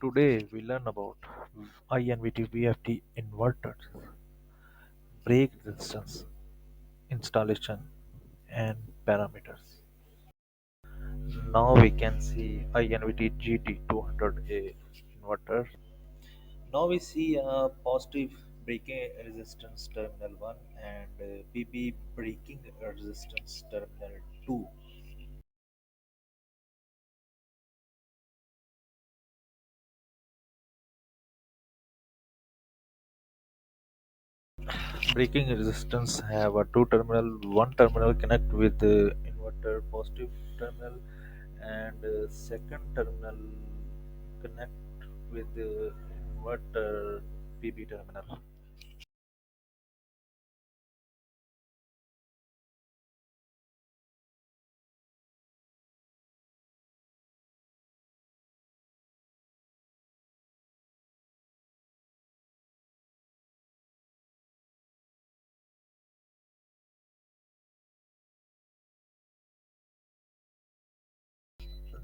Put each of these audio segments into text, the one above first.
Today we learn about INVT VFD inverters, brake resistance, installation, and parameters. Now we can see INVT GD200A inverter. Now we see a positive braking resistance terminal 1 and PB braking resistance terminal 2. Braking resistance have a two terminal. One terminal connect with the inverter positive terminal and second terminal connect with the inverter PB terminal.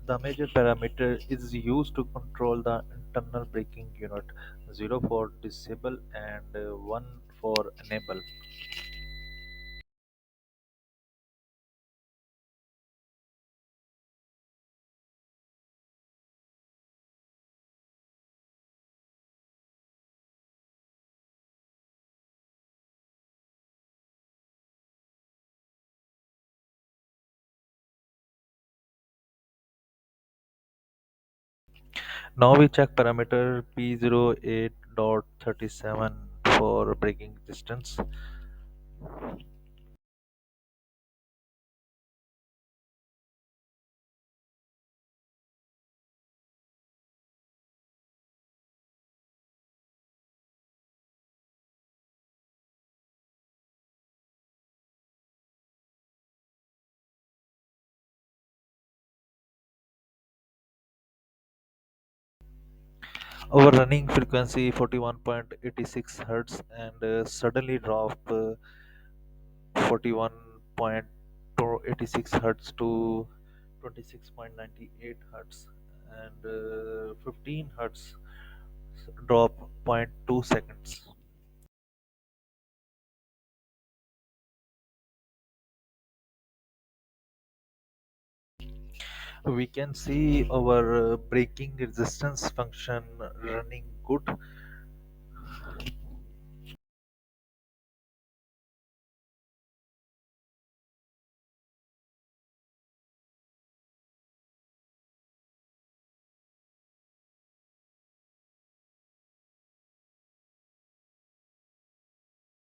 The major parameter is used to control the internal braking unit: 0 for disable and 1 for enable. Now we check parameter P08.37 for braking distance. Our running frequency 41.86 Hz and suddenly drop 41.86 Hz to 26.98 Hz and 15 Hz drop zero point 0.2 seconds. We can see our braking resistance function running good